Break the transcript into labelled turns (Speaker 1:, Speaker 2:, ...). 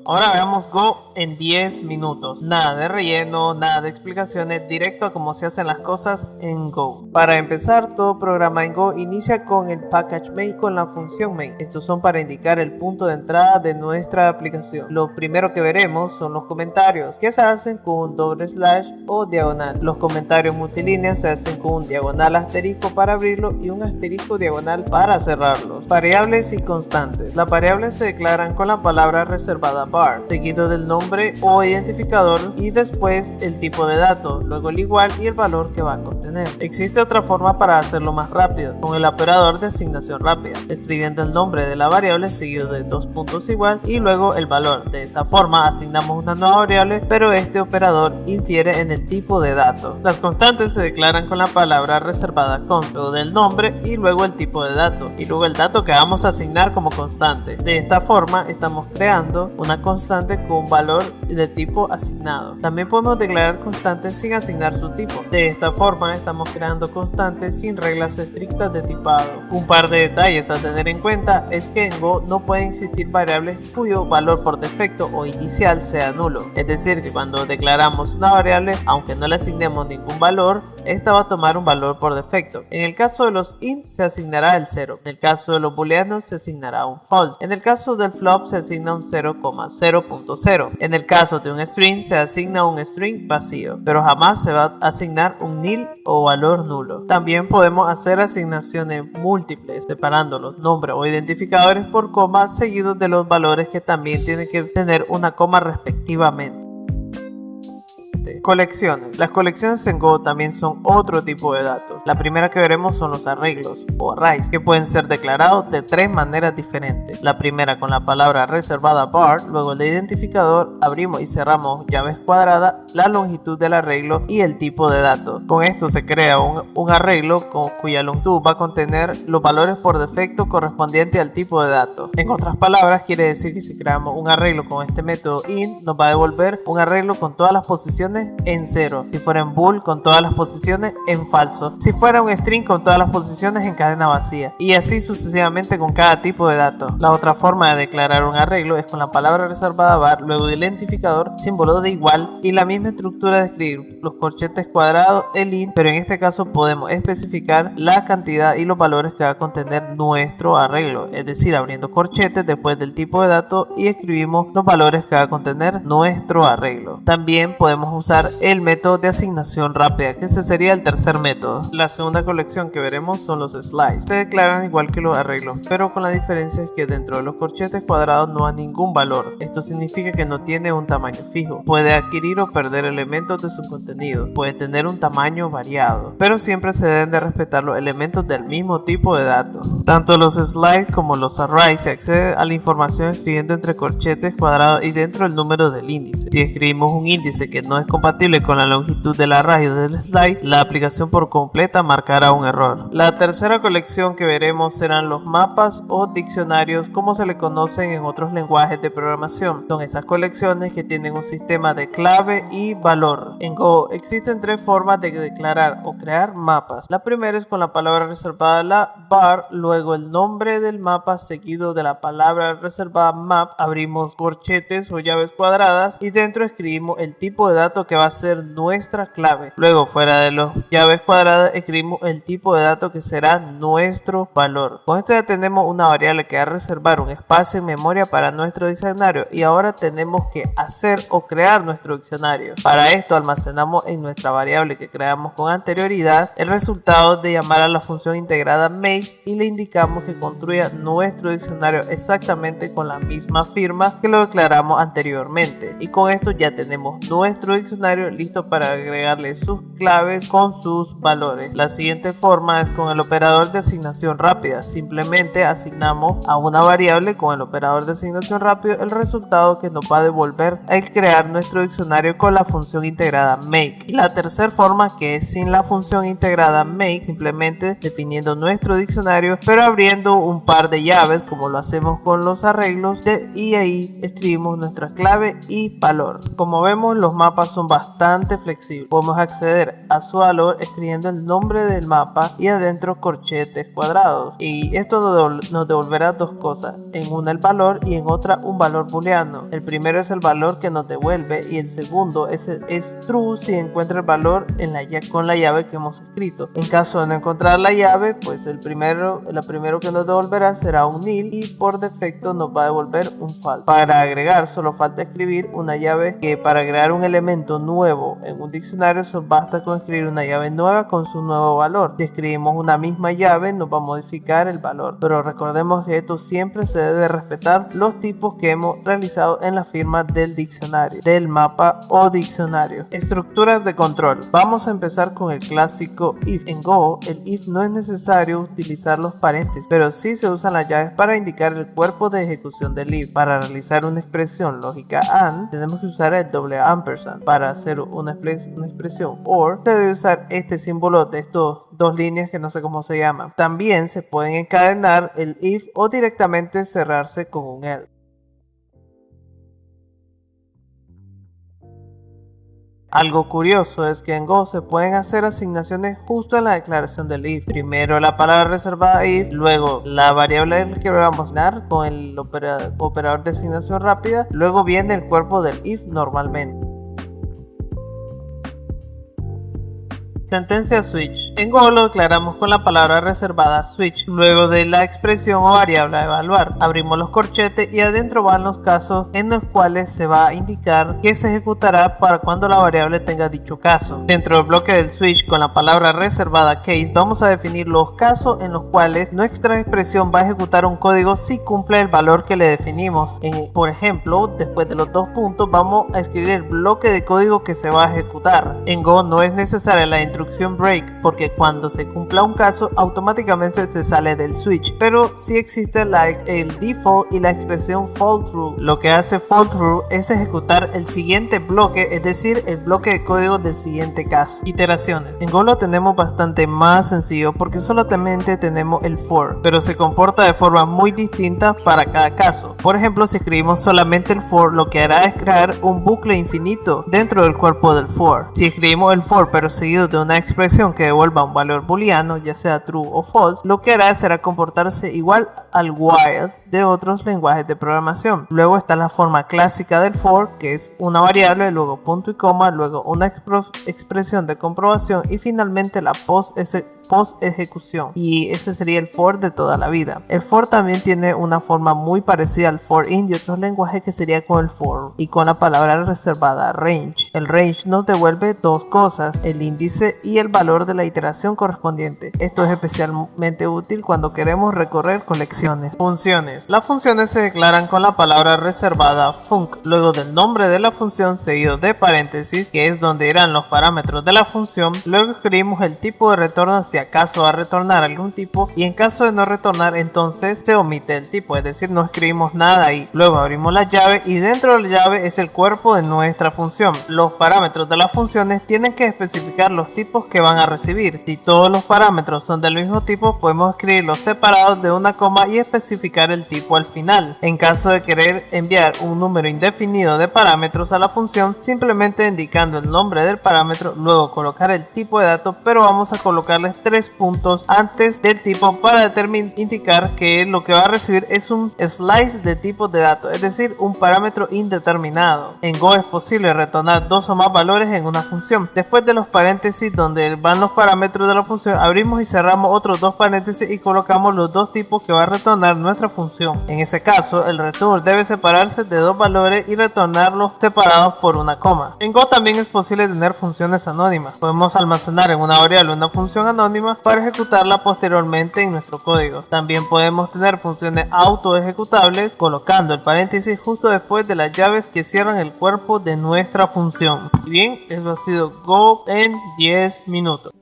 Speaker 1: Ahora veamos Go en 10 minutos. Nada de relleno, nada de explicaciones, directo a cómo se hacen las cosas en Go. Para empezar, todo programa en Go inicia con el package main con la función main. Estos son para indicar el punto de entrada de nuestra aplicación. Lo primero que veremos son los comentarios, que se hacen con un doble slash o diagonal. Los comentarios multilíneas se hacen con un diagonal asterisco para abrirlo y un asterisco diagonal para cerrarlos. Variables y constantes. Las variables se declaran con la palabra reservada var, seguido del nombre o identificador y después el tipo de dato, luego el igual y el valor que va a contener. Existe otra forma para hacerlo más rápido, con el operador de asignación rápida, escribiendo el nombre de la variable seguido de dos puntos igual y luego el valor. De esa forma asignamos una nueva variable, pero este operador infiere en el tipo de dato. Las constantes se declaran con la palabra reservada const, luego del nombre y luego el tipo de dato y luego el dato que vamos a asignar como constante. De esta forma estamos creando una constante con un valor de tipo asignado. También podemos declarar constantes sin asignar su tipo. De esta forma estamos creando constantes sin reglas estrictas de tipado. Un par de detalles a tener en cuenta es que en Go no pueden existir variables cuyo valor por defecto o inicial sea nulo. Es decir, que cuando declaramos una variable, aunque no le asignemos ningún valor, esta va a tomar un valor por defecto. En el caso de los int se asignará el 0. En el caso de los booleanos se asignará un false. En el caso del flop se asigna un 0,0.0. En el caso de un string se asigna un string vacío, pero jamás se va a asignar un nil o valor nulo. También podemos hacer asignaciones múltiples, separando los nombres o identificadores por coma seguidos de los valores que también tienen que tener una coma respectivamente. Colecciones. Las colecciones en Go también son otro tipo de datos. La primera que veremos son los arreglos o arrays, que pueden ser declarados de tres maneras diferentes. La primera con la palabra reservada var, luego el identificador, abrimos y cerramos llaves cuadradas, la longitud del arreglo y el tipo de datos. Con esto se crea un arreglo cuya longitud va a contener los valores por defecto correspondientes al tipo de datos. En otras palabras, quiere decir que si creamos un arreglo con este método int, nos va a devolver un arreglo con todas las posiciones en 0, si fuera en bool con todas las posiciones en falso, si fuera un string con todas las posiciones en cadena vacía y así sucesivamente con cada tipo de datos. La otra forma de declarar un arreglo es con la palabra reservada var, luego del identificador, símbolo de igual y la misma estructura de escribir los corchetes cuadrados, el int, pero en este caso podemos especificar la cantidad y los valores que va a contener nuestro arreglo, es decir, abriendo corchetes después del tipo de dato y escribimos los valores que va a contener nuestro arreglo. También podemos usar el método de asignación rápida, que ese sería el tercer método. La segunda colección que veremos son los slices. Se declaran igual que los arreglos, pero con la diferencia es que dentro de los corchetes cuadrados no hay ningún valor. Esto significa que no tiene un tamaño fijo. Puede adquirir o perder elementos de su contenido. Puede tener un tamaño variado, pero siempre se deben de respetar los elementos del mismo tipo de datos. Tanto los slices como los arrays se accede a la información escribiendo entre corchetes cuadrados y dentro del número del índice. Si escribimos un índice que no es compatible con la longitud del array o del slide, la aplicación por completa marcará un error. La tercera colección que veremos serán los mapas o diccionarios, como se le conocen en otros lenguajes de programación. Son esas colecciones que tienen un sistema de clave y valor. En Go existen tres formas de declarar o crear mapas. La primera es con la palabra reservada la var, luego el nombre del mapa seguido de la palabra reservada map, abrimos corchetes o llaves cuadradas y dentro escribimos el tipo de dato que va a ser nuestra clave. Luego, fuera de las llaves cuadradas, escribimos el tipo de dato que será nuestro valor. Con esto ya tenemos una variable que va a reservar un espacio en memoria para nuestro diccionario y ahora tenemos que hacer o crear nuestro diccionario. Para esto almacenamos en nuestra variable que creamos con anterioridad el resultado de llamar a la función integrada make y le indicamos que construya nuestro diccionario exactamente con la misma firma que lo declaramos anteriormente. Y con esto ya tenemos nuestro diccionario listo para agregarle sus claves con sus valores. La siguiente forma es con el operador de asignación rápida. Simplemente asignamos a una variable con el operador de asignación rápido el resultado que nos va a devolver al crear nuestro diccionario con la función integrada make. Y la tercera forma, que es sin la función integrada make, simplemente definiendo nuestro diccionario pero abriendo un par de llaves como lo hacemos con los arreglos y ahí escribimos nuestra clave y valor. Como vemos, los mapas son son bastante flexibles. Podemos acceder a su valor escribiendo el nombre del mapa y adentro corchetes cuadrados. Y esto nos devolverá dos cosas, en una el valor y en otra un valor booleano. El primero es el valor que nos devuelve y el segundo es true si encuentra el valor con la llave que hemos escrito. En caso de no encontrar la llave, pues la primero que nos devolverá será un nil y por defecto nos va a devolver un false. Para agregar solo falta escribir una llave, que para agregar un elemento nuevo en un diccionario solo basta con escribir una llave nueva con su nuevo valor. Si escribimos una misma llave nos va a modificar el valor, pero recordemos que esto siempre se debe respetar los tipos que hemos realizado en la firma del diccionario, del mapa o diccionario. Estructuras de control. Vamos a empezar con el clásico if. En Go, el if no es necesario utilizar los paréntesis, pero sí se usan las llaves para indicar el cuerpo de ejecución del if. Para realizar una expresión lógica AND, tenemos que usar el doble ampersand. Para hacer una expresión OR, se debe usar este símbolo de estos dos líneas que no sé cómo se llaman. También se pueden encadenar el if o directamente cerrarse con un else. Algo curioso es que en Go se pueden hacer asignaciones justo en la declaración del if. Primero la palabra reservada if, luego la variable que vamos a asignar con el operador de asignación rápida, luego viene el cuerpo del if normalmente. Sentencia switch. En Go lo declaramos con la palabra reservada switch. Luego de la expresión o variable a evaluar, abrimos los corchetes y adentro van los casos en los cuales se va a indicar que se ejecutará para cuando la variable tenga dicho caso. Dentro del bloque del switch con la palabra reservada case vamos a definir los casos en los cuales nuestra expresión va a ejecutar un código si cumple el valor que le definimos. Por ejemplo, después de los dos puntos vamos a escribir el bloque de código que se va a ejecutar. En Go no es necesaria la instrucción break porque cuando se cumpla un caso automáticamente se sale del switch, pero sí existe el default y la expresión fall through. Lo que hace fall through es ejecutar el siguiente bloque, es decir, el bloque de código del siguiente caso. Iteraciones. En Go lo tenemos bastante más sencillo porque solamente tenemos el for, pero se comporta de forma muy distinta para cada caso. Por ejemplo, si escribimos solamente el for, lo que hará es crear un bucle infinito dentro del cuerpo del for. Si escribimos el for pero seguido de una expresión que devuelva un valor booleano, ya sea true o false, lo que hará será comportarse igual al while de otros lenguajes de programación. Luego está la forma clásica del for, que es una variable, luego punto y coma, luego una expresión de comprobación y finalmente la post ejecución, y ese sería el for de toda la vida. El for también tiene una forma muy parecida al for in de otros lenguajes, que sería con el for y con la palabra reservada range. El range nos devuelve dos cosas, el índice y el valor de la iteración correspondiente. Esto es especialmente útil cuando queremos recorrer colecciones. Funciones. Las funciones se declaran con la palabra reservada func, luego del nombre de la función seguido de paréntesis, que es donde irán los parámetros de la función. Luego escribimos el tipo de retorno si acaso va a retornar algún tipo, y en caso de no retornar entonces se omite el tipo, es decir, no escribimos nada ahí. Luego abrimos la llave y dentro de la llave es el cuerpo de nuestra función. Los parámetros de las funciones tienen que especificar los tipos que van a recibir. Si todos los parámetros son del mismo tipo, podemos escribirlos separados de una coma y especificar el tipo al final. En caso de querer enviar un número indefinido de parámetros a la función, simplemente indicando el nombre del parámetro, luego colocar el tipo de datos, pero vamos a colocarles 3 puntos antes del tipo para indicar que lo que va a recibir es un slice de tipo de datos, es decir, un parámetro indeterminado. En Go es posible retornar dos o más valores en una función. Después de los paréntesis donde van los parámetros de la función, abrimos y cerramos otros dos paréntesis y colocamos los dos tipos que va a retornar nuestra función. En ese caso, el return debe separarse de dos valores y retornarlos separados por una coma. En Go también es posible tener funciones anónimas. Podemos almacenar en una variable una función anónima para ejecutarla posteriormente en nuestro código. También podemos tener funciones auto ejecutables colocando el paréntesis justo después de las llaves que cierran el cuerpo de nuestra función. Bien, eso ha sido Go en 10 minutos.